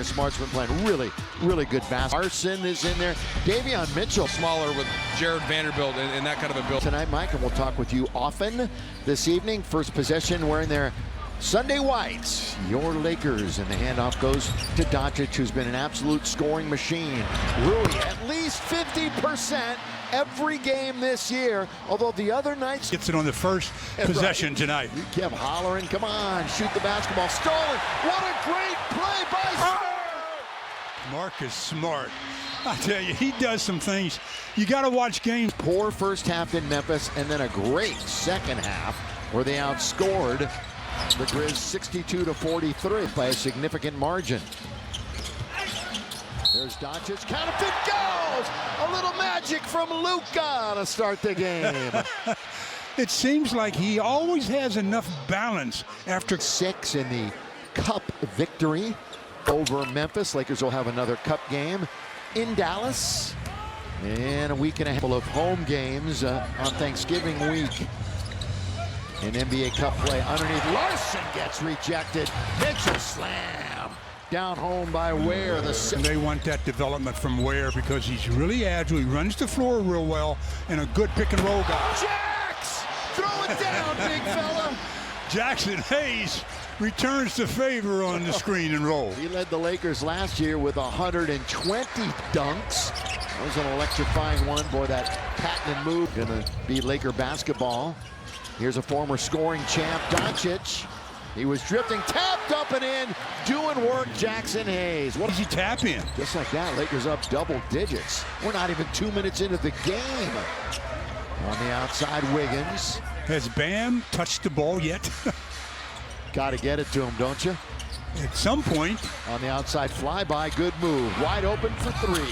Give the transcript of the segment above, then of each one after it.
Marcus Smart's been playing really good basketball. Larson is in there. Davion Mitchell. Smaller with Jared Vanderbilt and that kind of a build. Tonight, Mike, and we'll talk with you often this evening. First possession wearing their Sunday whites. Your Lakers, and the handoff goes to Doncic, who's been an absolute scoring machine. Rui, at least 50% every game this year, although the other nights... Gets it on the first possession tonight. You kept hollering, come on, shoot the basketball. Stolen. What a great play by Smart. Marcus Smart. I tell you, he does some things. You got to watch games. Poor first half in Memphis, and then a great second half where they outscored the Grizz 62-43 by a significant margin. There's Doncic, counterfeit goes! A little magic from Luka to start the game. It seems like he always has enough balance after 6 in the Cup victory over Memphis. Lakers will have another Cup game in Dallas and a week and a half of home games on Thanksgiving week. In NBA Cup play underneath, Larson gets rejected. Mitchell slam. Down home by Ware. They want that development from Ware because he's really agile. He runs the floor real well and a good pick and roll guy. Jax! Throw it down, big fella. Jackson Hayes returns the favor on the screen and roll. He led the Lakers last year with 120 dunks. That was an electrifying one. Boy, that patented move gonna be Laker basketball. Here's a former scoring champ, Doncic. He was drifting, tapped up and in, doing work, Jackson Hayes. What does he tap in? Just like that, Lakers up double digits. We're not even 2 minutes into the game. On the outside, Wiggins. Has Bam touched the ball yet? Got to get it to him, don't you? At some point. On the outside, flyby, good move. Wide open for 3.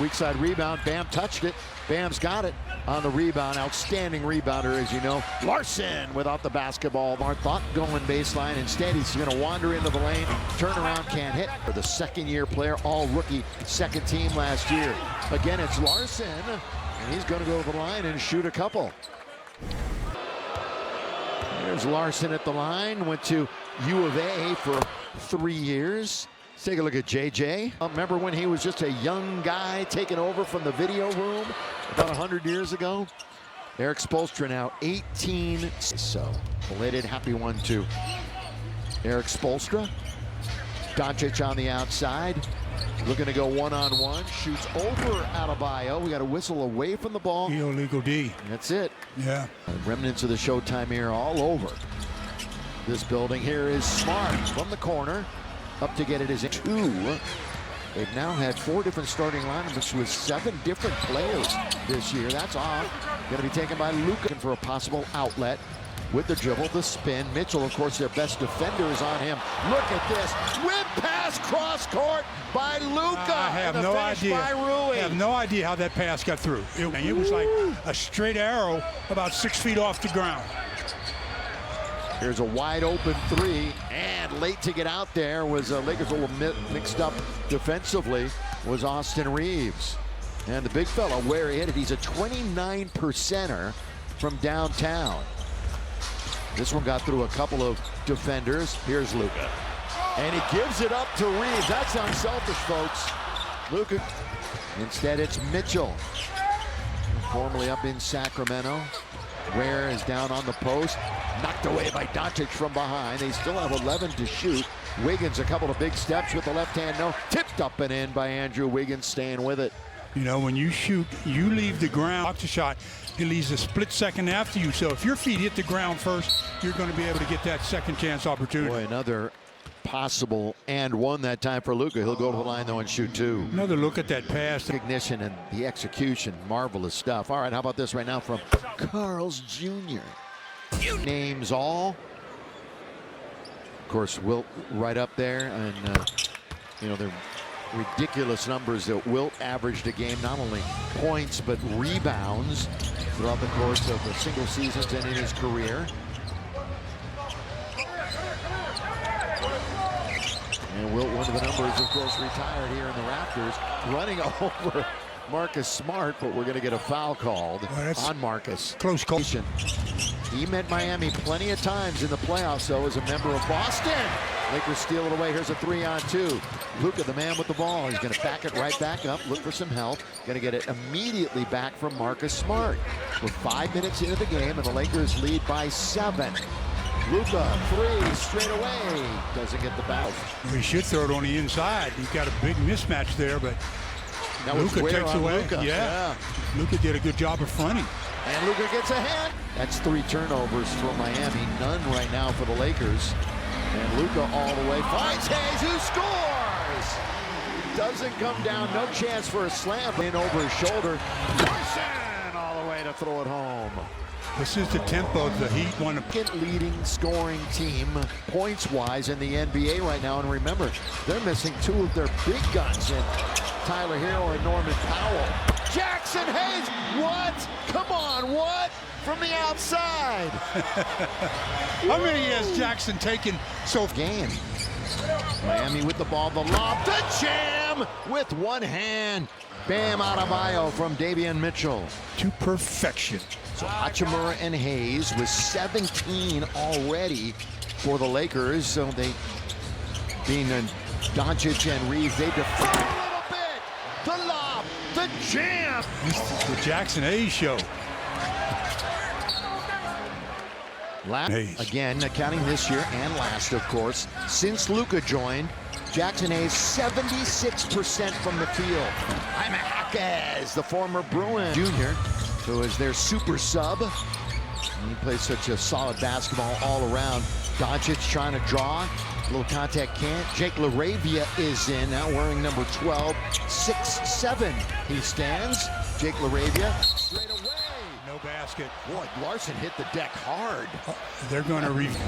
Weak side rebound, Bam touched it. Bam's got it on the rebound. Outstanding rebounder, as you know. Larson without the basketball. Mark thought going baseline. Instead, he's going to wander into the lane. Turn around, can't hit. For the second-year player, all rookie, second team last year. Again, it's Larson, and he's going to go to the line and shoot a couple. There's Larson at the line. Went to U of A for 3 years. Let's take a look at JJ. Remember when he was just a young guy taking over from the video room about 100 years ago? Eric Spoelstra now 18. So, belated happy one to Eric Spoelstra. Doncic on the outside. Looking to go one-on-one. Shoots over Adebayo. We got a whistle away from the ball. Illegal D. That's it. Yeah. Remnants of the Showtime era all over this building. Here is Smart from the corner. Up to get it is 2. They've now had 4 different starting lineups with 7 different players this year. That's off. Going to be taken by Luka for a possible outlet. With the dribble, the spin. Mitchell, of course, their best defender is on him. Look at this. Whip pass cross court by Luka. I have no idea. I have no idea how that pass got through. It was like a straight arrow about 6 feet off the ground. Here's a wide open 3, and late to get out there was Lakers a little mixed up defensively was Austin Reeves. And the big fella, where he hit it, he's a 29%er from downtown. This one got through a couple of defenders. Here's Luka. And he gives it up to Reeves. That's unselfish, folks. Luka. Instead, it's Mitchell. Formerly up in Sacramento. Ware is down on the post. Knocked away by Doncic from behind. They still have 11 to shoot. Wiggins, a couple of big steps with the left hand. No. Tipped up and in by Andrew Wiggins, staying with it. You know, when you shoot, you leave the ground. Block the shot. It leaves a split second after you. So if your feet hit the ground first, you're going to be able to get that second chance opportunity. Boy, another possible and one that time for Luka. He'll go to the line, though, and shoot 2. Another look at that pass. Recognition and the execution, marvelous stuff. All right, how about this right now from Carl's Jr. Names all. Of course, Wilt right up there, and you know, they're ridiculous numbers that Wilt averaged a game, not only points but rebounds throughout the course of the single seasons and in his career. And Wilt, one of the numbers, of course, retired here in the Raptors, running over Marcus Smart, but we're going to get a foul called on Marcus. Close call. He met Miami plenty of times in the playoffs, though, as a member of Boston. Lakers steal it away. Here's a 3-on-2. Luka, the man with the ball. He's going to back it right back up, look for some help. Going to get it immediately back from Marcus Smart. We're 5 minutes into the game, and the Lakers lead by 7. Luka, 3 straight away. Doesn't get the bounce. He should throw it on the inside. He's got a big mismatch there, but Luka takes away. Luka. Yeah. Luka did a good job of fronting. And Luka gets a hand. That's 3 turnovers for Miami. None right now for the Lakers. And Luka all the way finds Hayes, who scores! Doesn't come down. No chance for a slam. In over his shoulder. Larson all the way to throw it home. This is the tempo the Heat want to. Second leading scoring team points-wise in the NBA right now. And remember, they're missing 2 of their big guns in Tyler Hero and Norman Powell. Jackson Hayes, what? Come on, what? From the outside. How many has Jackson taken so far? Game. Miami with the ball, the lob, the jam with one hand. Bam Adebayo from Davion Mitchell. To perfection. So Hachimura and Hayes with 17 already for the Lakers. So they, being Doncic and Reeves, they defend a little bit. The lob, the jam. This is the Jackson Hayes show. Again, counting this year and last, of course, since Luka joined, Jackson Hayes 76% from the field. Jaime Jaquez, the former Bruin Jr., who is their super sub. And he plays such a solid basketball all around. Doncic trying to draw. A little contact can't. Jake LaRavia is in, now wearing number 12. 6'7" he stands. Jake LaRavia straight away. No basket. Boy, Larson hit the deck hard. They're going to review.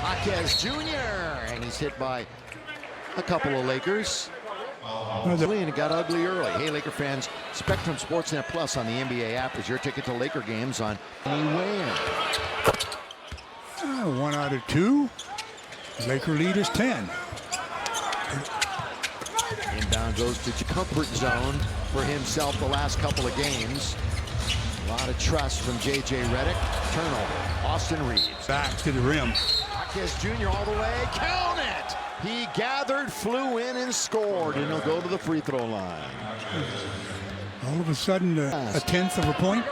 Jaquez Jr. And he's hit by a couple of Lakers. And it got ugly early. Hey, Laker fans, Spectrum Sportsnet Plus on the NBA app is your ticket to Laker games on anywhere. 1 out of 2. Laker lead is 10. Inbound goes to comfort zone for himself the last couple of games. A lot of trust from J.J. Redick. Turnover. Austin Reeves. Back to the rim. Jaquez Jr. all the way. Count it! He gathered, flew in, and scored, and he'll go to the free throw line. All of a sudden, a 10th of a point.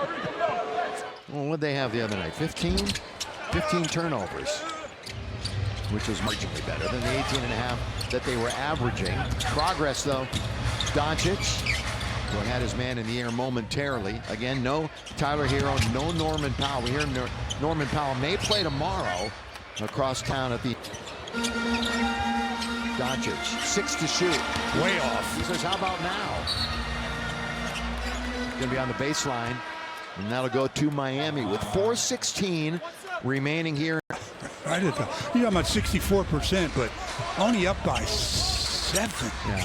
Well, what'd they have the other night? 15? 15 turnovers, which was marginally better than the 18.5 that they were averaging. Progress, though. Doncic, who had his man in the air momentarily. Again, no Tyler Hero, no Norman Powell. We hear Norman Powell may play tomorrow across town at the... Doncic, 6 to shoot. Way off. He says, how about now? Gonna be on the baseline, and that'll go to Miami with 4:16 remaining here. Right at the, you're talking about 64%, but only up by 7. Yeah.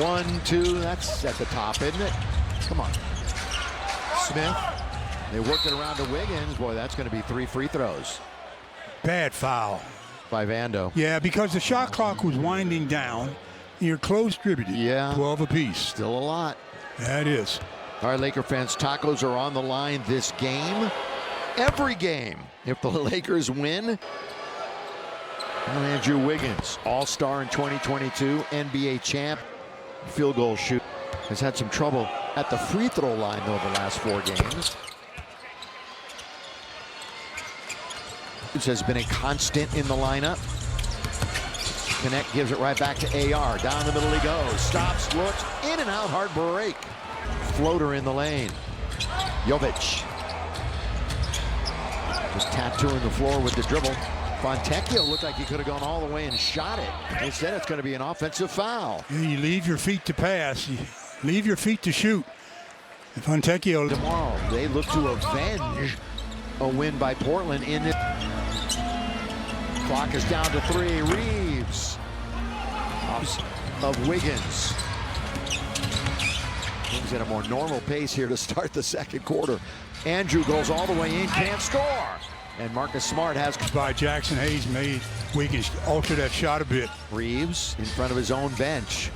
1, 2, that's at the top, isn't it? Come on. Smith, they work it around to Wiggins. Boy, that's going to be 3 free throws. Bad foul. By Vando. Yeah, because the shot clock was winding down. You're close distributed. Yeah. 12 apiece. Still a lot. That is. All right, Laker fans, tacos are on the line this game. Every game. If the Lakers win, Andrew Wiggins, all-star in 2022, NBA champ, field goal shoot, has had some trouble at the free throw line, though, the last 4 games. This has been a constant in the lineup. Connect gives it right back to AR. Down the middle he goes. Stops, looks, in and out, hard break. Floater in the lane. Jovic. Just tattooing the floor with the dribble. Fontecchio looked like he could have gone all the way and shot it. Instead, it's going to be an offensive foul. Yeah, you leave your feet to pass. You leave your feet to shoot. Fontecchio. Tomorrow, they look to avenge a win by Portland in this. Clock is down to 3. Reeves. Of Wiggins. Things at a more normal pace here to start the second quarter. Andrew goes all the way in, can't score. And Marcus Smart has... By Jackson Hayes made Wiggins alter that shot a bit. Reeves in front of his own bench.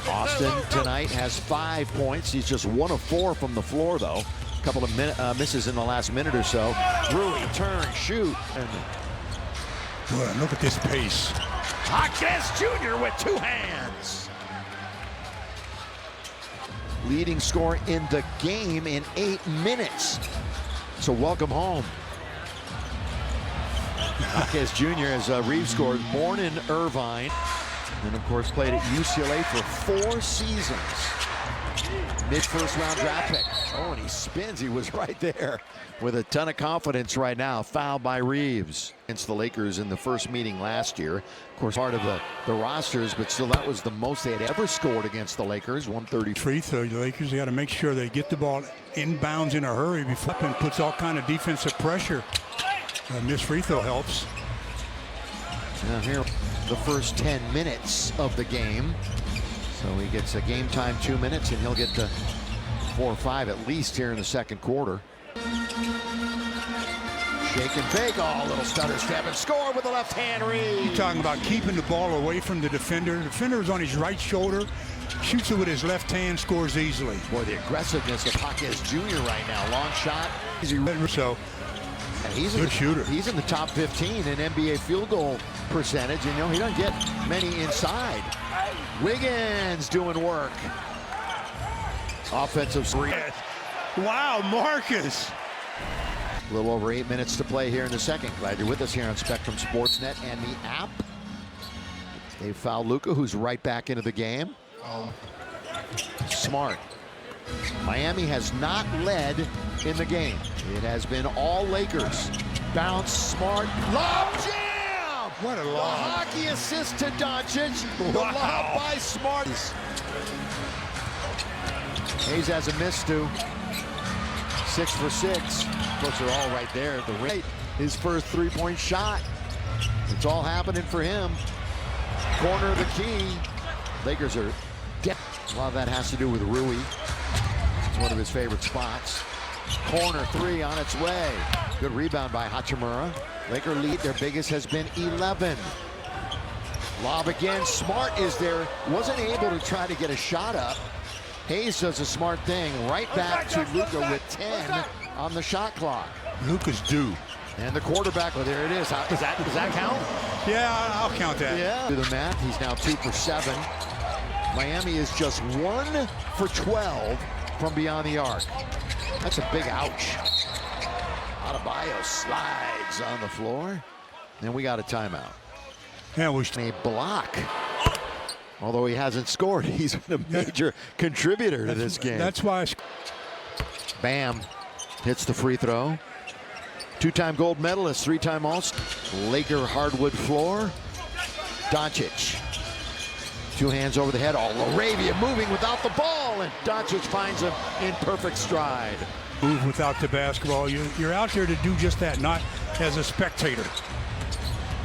Austin tonight has 5 points. He's just 1 of 4 from the floor, though. A couple of misses in the last minute or so. Rui, turn, shoot. And Well, look at this pace. Jaquez Jr. with two hands. Leading scorer in the game in 8 minutes. So welcome home. Jaquez Jr. as Reeves scored, born in Irvine, and of course played at UCLA for 4 seasons. Mid-first round draft pick. Oh, and he spins. He was right there with a ton of confidence right now. Fouled by Reeves against the Lakers in the first meeting last year. Of course, part of the rosters, but still that was the most they had ever scored against the Lakers, 130. Free throw, the Lakers got to make sure they get the ball inbounds in a hurry before and puts all kind of defensive pressure. Missed free throw helps. Now here, the first 10 minutes of the game. So he gets a game time 2 minutes, and he'll get to 4 or 5 at least here in the second quarter. Shake and bake. Oh, little stutter step and score with the left hand. Reeves. You're talking about keeping the ball away from the defender. The defender is on his right shoulder, shoots it with his left hand, scores easily. Boy, the aggressiveness of Jaquez Jr. right now. Long shot. So And he's good shooter. He's in the top 15 in NBA field goal percentage. And, you know, he doesn't get many inside. Wiggins doing work. Offensive three. Wow, Marcus. A little over 8 minutes to play here in the second. Glad you're with us here on Spectrum Sportsnet and the app. They fouled Luka, who's right back into the game. Smart. Miami has not led in the game. It has been all Lakers. Bounce, Smart, lob jam! What a The lob. hockey assist to Doncic. The Wow. lob by Smart. Hayes has a miss too. 6 for 6. Of course, they're all right there at the rate. His first three-point shot. It's all happening for him. Corner of the key. Lakers are dead. A lot of that has to do with Rui. It's one of his favorite spots. Corner three on its way. Good rebound by Hachimura. Laker lead, their biggest has been 11. Lob again. Smart is there. Wasn't able to try to get a shot up. Hayes does a smart thing. Right back to Luka with 10 on the shot clock. Luka's due. And the quarterback, well, there it is. Does that count? Yeah, I'll count that. Yeah. Do the math. He's now 2 for 7. Miami is just 1 for 12 from beyond the arc. That's a big ouch. Adebayo slides on the floor. And we got a timeout. Yeah, we A block. Although he hasn't scored, he's been a major contributor to this game. That's why. Bam hits the free throw. 2-time gold medalist, 3-time All-Star. Laker hardwood floor. Doncic. 2 hands over the head. Oh, Laravia moving without the ball, and Doncic finds him in perfect stride. Move without the basketball. You're out there to do just that, not as a spectator.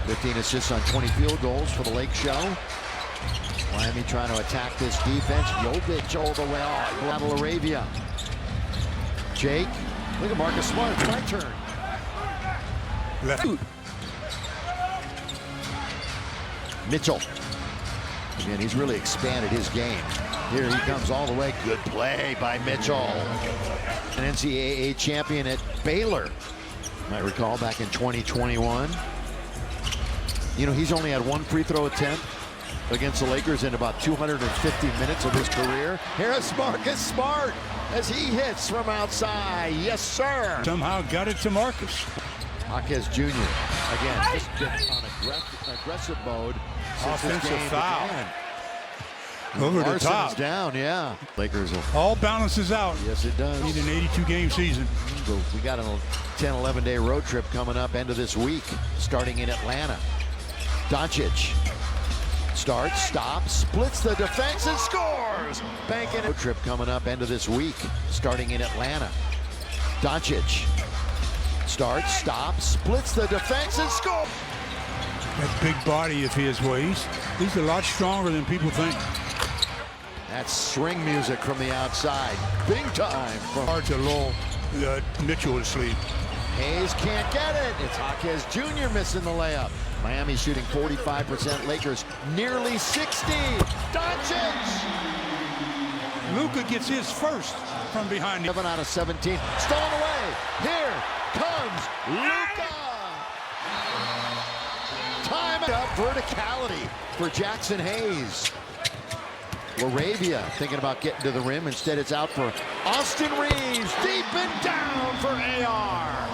15 assists on 20 field goals for the Lake Show. Miami trying to attack this defense. Jovic all the way off. Battle Laravia. Jake. Look at Marcus Smart. It's my turn. Left. Mitchell. Again, he's really expanded his game. Here he comes all the way. Good play by Mitchell. An NCAA champion at Baylor. Might recall back in 2021. You know, he's only had 1 free throw attempt against the Lakers in about 250 minutes of his career. Here's Marcus Smart as he hits from outside. Yes, sir. Somehow got it to Marcus. Jaquez Jr. again, just been on aggressive mode since this Offensive game foul. began. Over the Larson's top. down, yeah. Lakers will. All balances out. Yes, it does. Need an 82-game season. We got a 10, 11-day road trip coming up end of this week, starting in Atlanta. Doncic starts, stops, splits the defense and scores. Banking road trip coming up end of this week, starting in Atlanta. Doncic starts, stops, splits the defense and scores. That big body of his ways. He's a lot stronger than people think. That's string music from the outside. Big time from Hard to lull Mitchell to sleep. Hayes can't get it. It's Jaquez Jr. missing the layup. Miami shooting 45%. Lakers nearly 60. Doncic. Luka gets his first. from behind. 7 out of 17. Stolen away. Here comes Luka. Time up. Verticality for Jackson Hayes. Laravia thinking about getting to the rim. Instead, it's out for Austin Reeves. Deep and down for AR.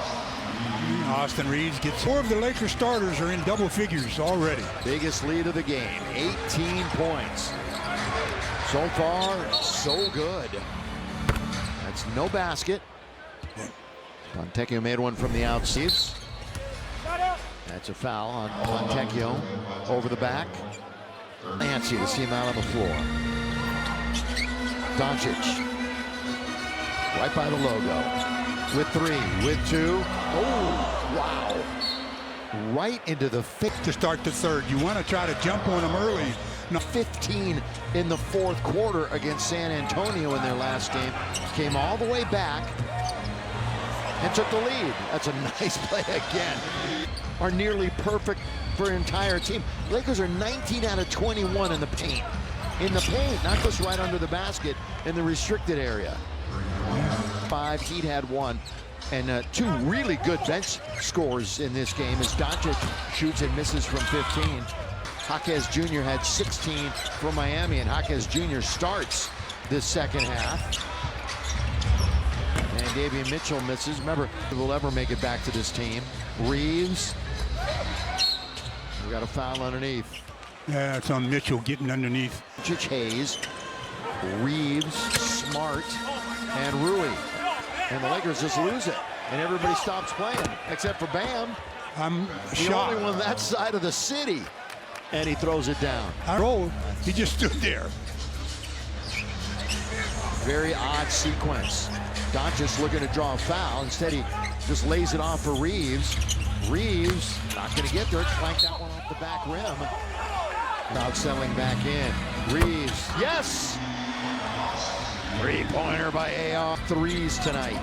Austin Reeves gets 4 of the Lakers starters are in double figures already. Biggest lead of the game, 18 points. So far, so good. That's no basket. Fontecchio made one from the outside. That's a foul on Fontecchio over the back. Nancy to see him out on the floor. Doncic right by the logo. With 3, with 2. Oh, wow. Right into the face. To start the third, you want to try to jump on them early. No, 15 in the fourth quarter against San Antonio in their last game. Came all the way back and took the lead. That's a nice play again. Are nearly perfect for an entire team. Lakers are 19 out of 21 in the paint. In the paint, not just right under the basket, in the restricted area. 5, Heat had 1. And 2 really good bench scores in this game as Doncic shoots and misses from 15. Jaquez Jr. had 16 for Miami, and Jaquez Jr. starts this second half. And Davion Mitchell misses. Remember, will ever make it back to this team. Reeves. We got a foul underneath. Yeah, it's on Mitchell getting underneath. Hayes, Reeves, Smart, and Rui. And the Lakers just lose it. And everybody stops playing, except for Bam. I'm the shocked. only one on that side of the city. And he throws it down. He just stood there. Very odd sequence. Doncic looking to draw a foul. Instead, he just lays it off for Reeves. Reeves not going to get there. Clanked that one off the back rim. Crowd settling back in. Reeves, yes! 3-pointer by AR. 3s tonight.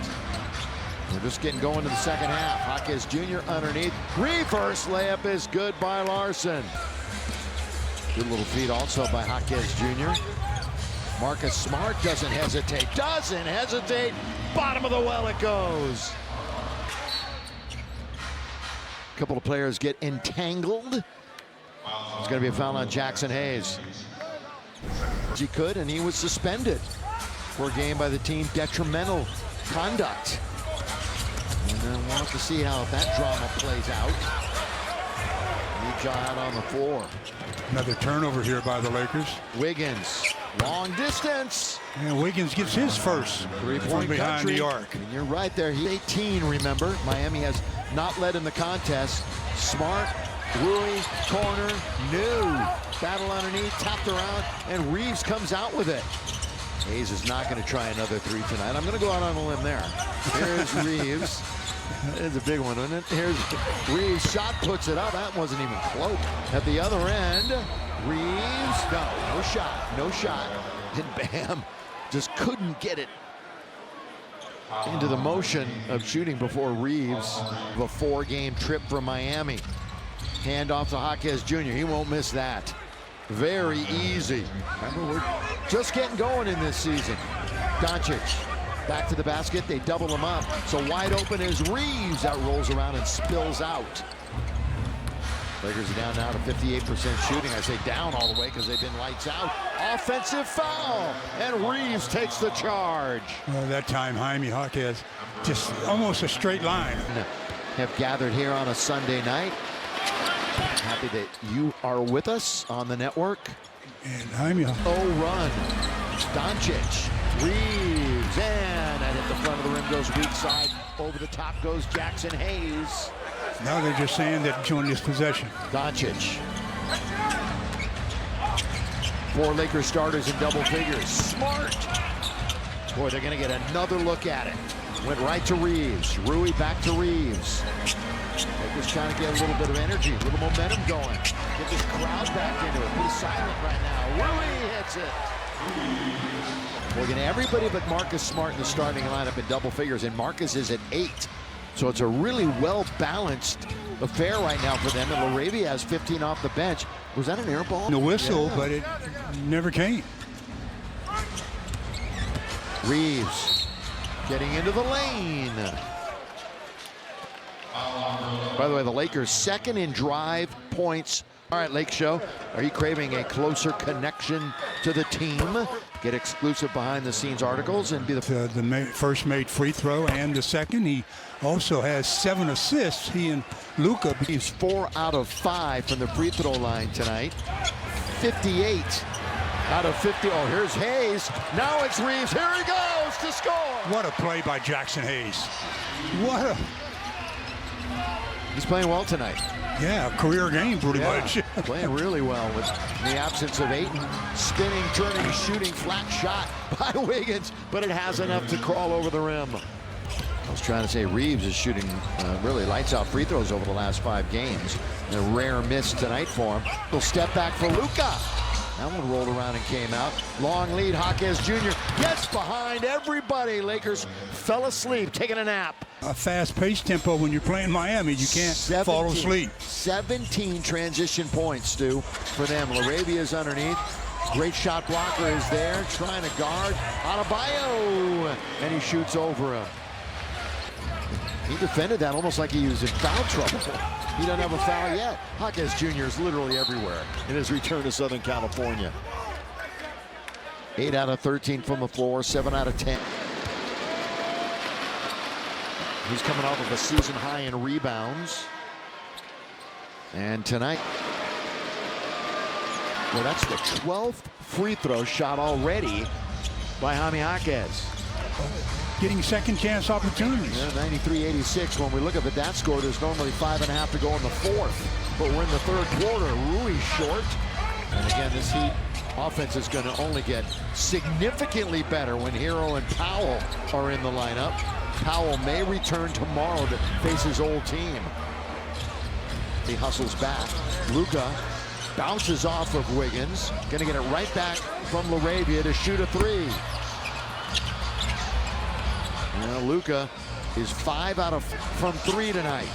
We're just getting going to the second half. Jaquez Jr. underneath. Reverse layup is good by Larson. Good little feed also by Jaquez Jr. Marcus Smart doesn't hesitate. Bottom of the well it goes. A couple of players get entangled. It's going to be a foul on Jackson Hayes. He could, and he was suspended for a game by the team. Detrimental conduct. And then we'll have to see how that drama plays out. Utah out on the floor. Another turnover here by the Lakers. Wiggins, long distance. And Wiggins gets his first 3-point behind country. the arc. And you're right there. He's 18, remember. Miami has not led in the contest. Smart, Rui, corner, no. Battle underneath, tapped around, and Reeves comes out with it. Hayes is not going to try another 3 tonight. I'm going to go out on a limb there. Here's Reeves. It's a big one, isn't it? Here's Reeves. Shot puts it up. That wasn't even close. At the other end, Reeves. No shot. No shot. And Bam just couldn't get it into the motion of shooting before Reeves. A 4-game trip from Miami. Hand off to Jaquez Jr. He won't miss that. Very easy. Remember, we're just getting going in this season. Doncic back to the basket. They double him up. So wide open is Reeves. That rolls around and spills out. Lakers are down now to 58% shooting. I say down all the way because they've been lights out. Offensive foul. And Reeves takes the charge. Well, that time, Jaime Jaquez, just almost a straight line. Have gathered here on a Sunday night. Happy that you are with us on the network. And Jaime. Oh, run. Doncic. Reeves. And at the front of the rim goes weak side. Over the top goes Jackson Hayes. Now they're just saying that join this possession. Doncic. 4 Lakers starters in double figures. Smart. Boy, they're going to get another look at it. Went right to Reeves. Rui back to Reeves. Lakers trying to get a little bit of energy, a little momentum going. Get this crowd back into it. Be silent right now. Rui hits it. We're getting everybody but Marcus Smart in the starting lineup in double figures, and Marcus is at 8. So it's a really well-balanced affair right now for them. And Laravia has 15 off the bench. Was that an air ball? The whistle, but it never came. Reeves. getting into the lane. By the way, the Lakers second in drive points. All right, Lake Show, are you craving a closer connection to the team? Get exclusive behind-the-scenes articles and be the first made free throw and the second. He also has 7 assists. He and Luka. He's 4 out of 5 from the free throw line tonight. 58 out of 50. Oh, here's Hayes. Now it's Reeves. Here he goes to score. What a play by Jackson Hayes. What a... He's playing well tonight. Yeah, career game pretty much. Playing really well with the absence of Ayton. Spinning, turning, shooting, flat shot by Wiggins, but it has enough to crawl over the rim. I was trying to say Reeves is shooting really lights out free throws over the last 5 games. A rare miss tonight for him. He'll step back for Luka. That one rolled around and came out. Long lead, Jaquez Jr. gets behind everybody. Lakers fell asleep, taking a nap. A fast-paced tempo when you're playing Miami. You can't fall asleep. 17 transition points, Stu, for them. Laravia's underneath. Great shot blocker is there, trying to guard Adebayo, and he shoots over him. He defended that almost like he was in foul trouble. He doesn't have a foul yet. Jaquez Jr. is literally everywhere in his return to Southern California. 8 out of 13 from the floor, 7 out of 10. He's coming off of a season high in rebounds. And tonight, well, that's the 12th free throw shot already by Jaime Jaquez. Getting second chance opportunities. Yeah, 93-86. When we look up at that score, there's normally 5.5 to go in the 4th. But we're in the 3rd quarter. Rui short. And again, this Heat offense is going to only get significantly better when Hero and Powell are in the lineup. Powell may return tomorrow to face his old team. He hustles back. Luka bounces off of Wiggins. Going to get it right back from Laravia to shoot a 3. Now Luka is 5 out of from 3 tonight.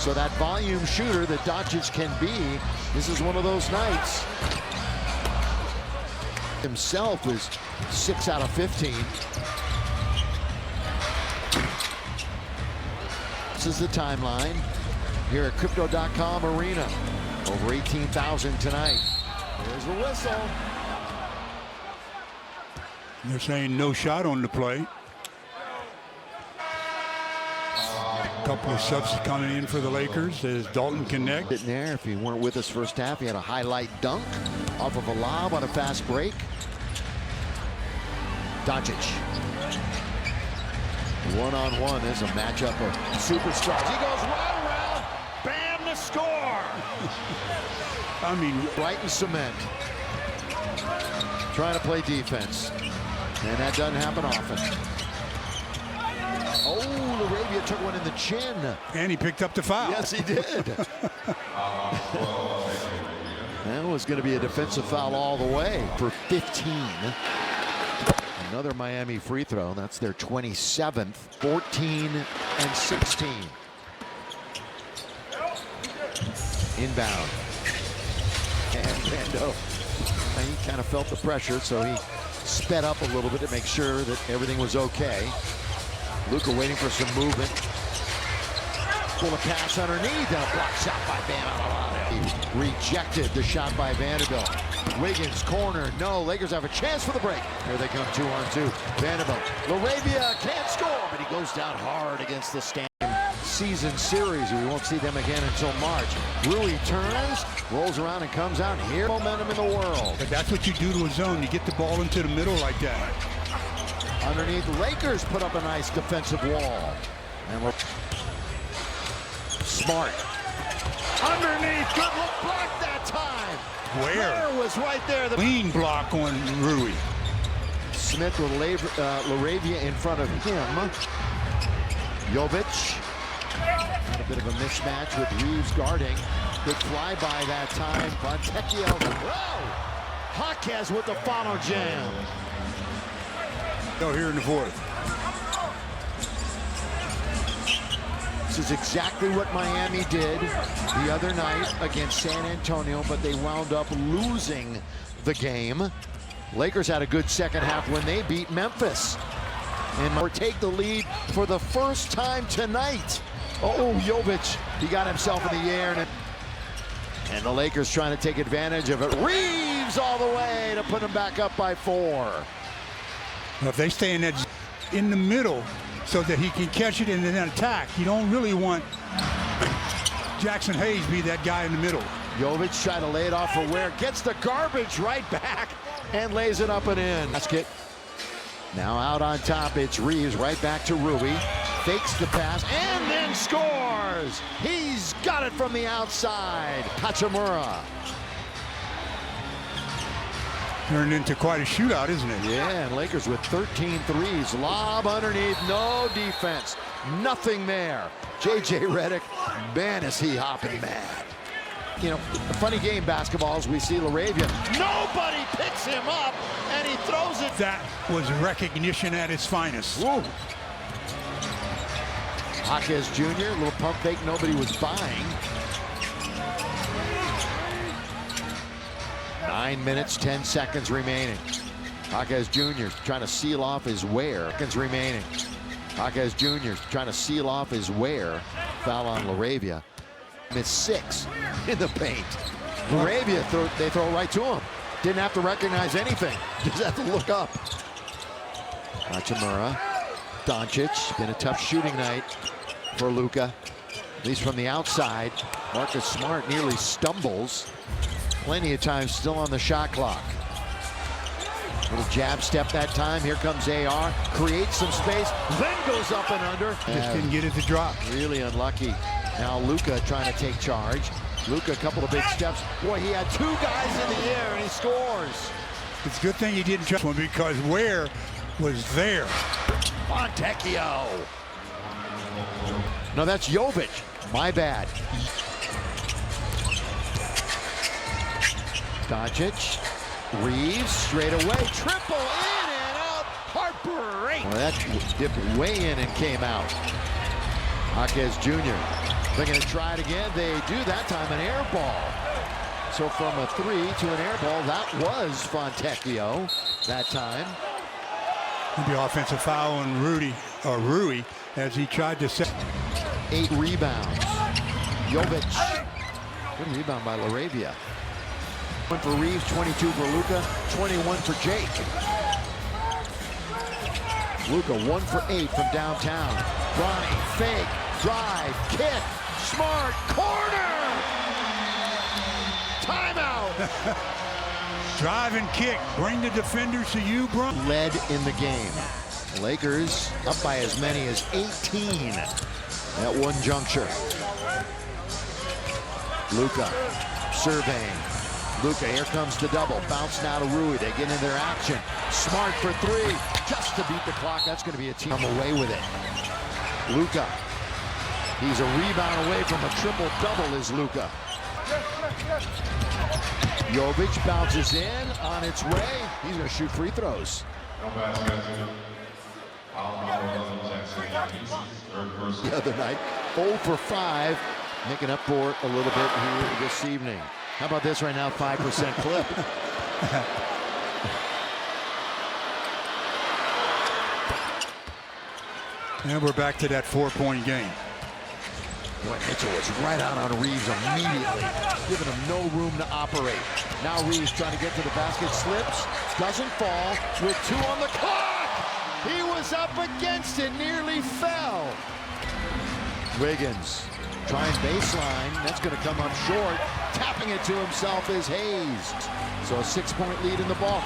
So that volume shooter that Doncic can be, this is one of those nights. Himself is 6 out of 15. This is the timeline here at Crypto.com Arena. Over 18,000 tonight. There's the whistle. They're saying no shot on the play. Couple of subs coming in for the Lakers as Dalton connect. Sitting there, if he weren't with us first half, he had a highlight dunk off of a lob on a fast break. Doncic. One-on-one is a matchup of superstars. He goes right around, bam, to score. I mean, right in cement. Trying to play defense. And that doesn't happen often. Oh, Laravia took one in the chin. And he picked up the foul. Yes, he did. That was going to be a defensive foul all the way for 15. Another Miami free throw. That's their 27th. 14 and 16. Inbound. And Rando, he kind of felt the pressure, so he sped up a little bit to make sure that everything was okay. Luka waiting for some movement. Pull a pass underneath and a block shot by Vanderbilt. He rejected the shot by Vanderbilt. Wiggins corner, no. Lakers have a chance for the break. Here they come 2-on-2. Vanderbilt. Laravia can't score, but he goes down hard against the stand. Season series. We won't see them again until March. Rui turns, rolls around and comes out. Here, momentum in the world. But that's what you do to a zone. You get the ball into the middle like that. Underneath, the Lakers put up a nice defensive wall. And we're Smart. Underneath, good look block that time. Where? Was right there. The clean block on Rui. Smith with Laravia in front of him. Jovic. Had a bit of a mismatch with Reeves guarding. Good flyby that time. Fontecchio. Whoa! Jaquez with the follow jam. Go here in the 4th. This is exactly what Miami did the other night against San Antonio, but they wound up losing the game. Lakers had a good second half when they beat Memphis. and take the lead for the first time tonight. Oh, Jovic, he got himself in the air, and the Lakers trying to take advantage of it. Reeves all the way to put him back up by 4. Well, if they stay in the middle so that he can catch it and then attack, you don't really want Jackson Hayes be that guy in the middle. Jovic trying to lay it off for Ware, gets the garbage right back and lays it up and in. Basket. Now out on top, it's Reeves, right back to Rui. Fakes the pass and then scores. He's got it from the outside. Hachimura. Turned into quite a shootout, isn't it? Yeah, and Lakers with 13 threes. Lob underneath, no defense. Nothing there. J.J. Redick, man, is he hopping mad. You know, the funny game basketball is we see LaRavia. Nobody picks him up, and he throws it. That was recognition at its finest. Woo. Jaquez Jr., little pump fake nobody was buying. 9 minutes, 10 seconds remaining. Jaquez Jr. trying to seal off his wear. Seconds remaining. Jaquez Jr. trying to seal off his wear. Foul on LaRavia. It's 6 in the paint. LaRavia, they throw right to him. Didn't have to recognize anything. Just have to look up. Hachimura. Doncic. Been a tough shooting night for Luka. At least from the outside. Marcus Smart nearly stumbles. Plenty of time still on the shot clock. Little jab step that time. Here comes AR. Creates some space. Then goes up and under. Just didn't get it to drop. Really unlucky. Now Luka trying to take charge. Luka, a couple of big steps. Boy, he had 2 guys in the air and he scores. It's a good thing he didn't jump one because Ware was there. Fontecchio. No, that's Jovic. My bad. Doncic. Reeves straight away. Triple in and out. Heartbreak. Well, that dipped way in and came out. Jaquez Jr. They're going to try it again. They do that time an air ball. So from a 3 to an air ball, that was Fontecchio that time. The offensive foul on Rui as he tried to set. 8 rebounds. Jovic. Good rebound by LaRavia. 1 for Reeves, 22 for Luka, 21 for Jake. Luka 1 for 8 from downtown. Bronny, fake, drive, kick, Smart, corner! Timeout! Drive and kick, bring the defenders to you, bro. Led in the game. Lakers up by as many as 18 at one juncture. Luka surveying. Luka, here comes the double. Bounce now to Rui. They get in their action. Smart for 3. Just to beat the clock. That's going to be a team away with it. Luka. He's a rebound away from a triple-double is Luka. Jovic bounces in on its way. He's going to shoot free throws. The other night, 0 for 5, making up for it a little bit here this evening. How about this right now, 5% clip? And we're back to that 4-point game. Boy, Mitchell was right out on Reeves immediately, giving him no room to operate. Now Reeves trying to get to the basket, slips, doesn't fall, with 2 on the clock! He was up against it, nearly fell. Wiggins trying baseline, that's going to come up short. Tapping it to himself is Hayes. So a 6-point lead in the ball.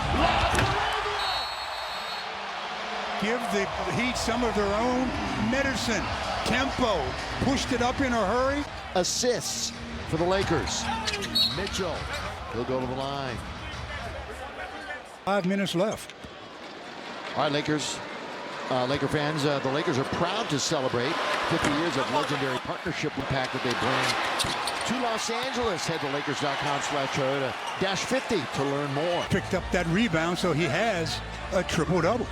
Give the Heat some of their own medicine. Tempo, pushed it up in a hurry. Assists for the Lakers. Mitchell, he'll go to the line. 5 minutes left. All right, Lakers. Laker fans, the Lakers are proud to celebrate 50 years of legendary partnership impact that they bring to Los Angeles. Head to Lakers.com/Toyota-50 to learn more. Picked up that rebound, so he has a triple-double.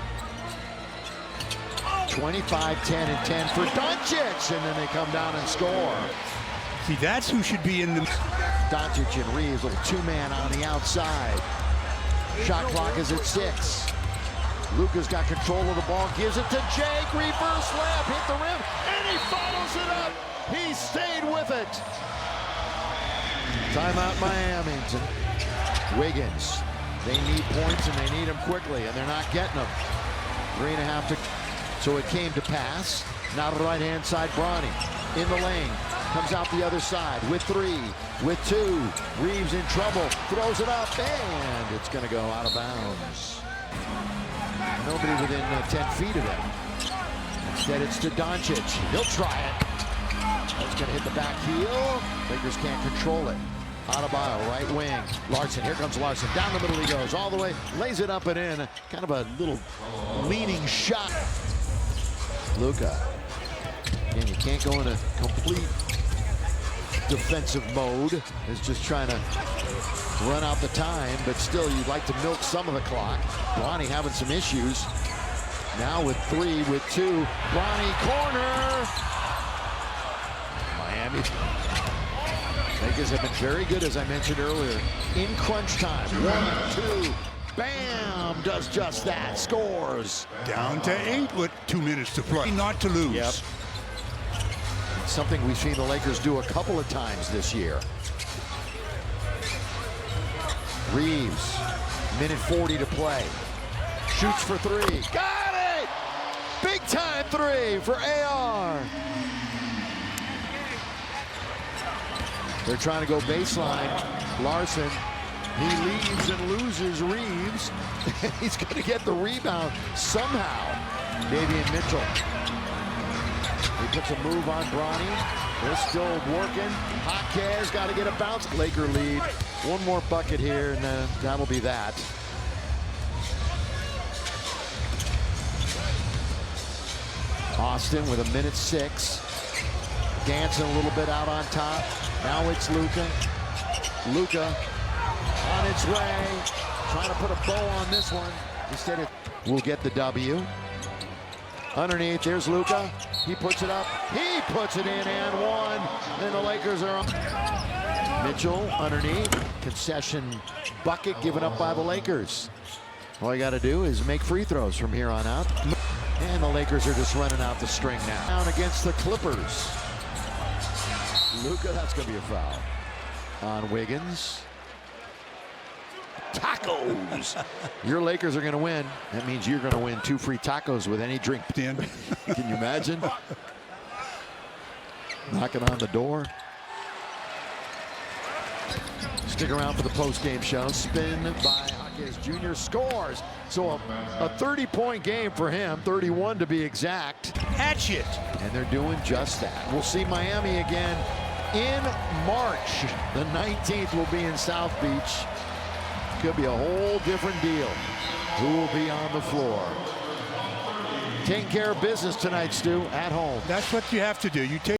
25, 10, and 10 for Doncic, and then they come down and score. See, that's who should be in the... Doncic and Reeves, little 2-man on the outside. Shot clock is at 6. Luka's got control of the ball, gives it to Jake, reverse layup, hit the rim, and he follows it up. He stayed with it. Timeout Miami. Wiggins. They need points and they need them quickly, and they're not getting them. 3.5 to. So it came to pass. Now to the right-hand side, Bronny in the lane. Comes out the other side with 3, with 2. Reeves in trouble, throws it up, and it's going to go out of bounds. Nobody within 10 feet of him. Instead, it's to Doncic. He'll try it. That's going to hit the back heel. Lakers can't control it. Adebayo, right wing. Larson, here comes Larson. Down the middle he goes, all the way. Lays it up and in. Kind of a little leaning shot. Luka. Again, you can't go in a complete defensive mode. It's just trying to run out the time, but still you'd like to milk some of the clock. Bronny having some issues. Now with 3, with 2. Bronny corner. Miami. Lakers have been very good, as I mentioned earlier, in crunch time. 1, 2. Bam! Does just that. Scores. Down to 8 with 2 minutes to play. Not to lose. Yep. Something we've seen the Lakers do a couple of times this year. Reeves, minute 40 to play. Shoots for 3. Got it! Big time 3 for AR. They're trying to go baseline. Larson, he leaves and loses Reeves. He's going to get the rebound somehow. Davian Mitchell. He puts a move on Bronny. They're still working. Jaquez got to get a bounce. Laker lead. One more bucket here, and that'll be that. Austin with a minute 6. Dancing a little bit out on top. Now it's Luka. Luka on its way. Trying to put a bow on this one. Instead, it will get the W. Underneath, there's Luka. He puts it up. He puts it in and 1. And the Lakers are on. Mitchell underneath. Concession bucket given up by the Lakers. All you got to do is make free throws from here on out. And the Lakers are just running out the string now. Down against the Clippers. Luka, that's going to be a foul on Wiggins. Tacos. Your Lakers are going to win. That means you're going to win 2 free tacos with any drink. Can you imagine? Knocking on the door. Stick around for the post-game show. Spin by Jaquez Jr. Scores. So a 30-point game for him, 31 to be exact. Hatch it. And they're doing just that. We'll see Miami again in March. The 19th will be in South Beach. Could be a whole different deal. Who will be on the floor? Taking care of business tonight, Stu, at home. That's what you have to do. You take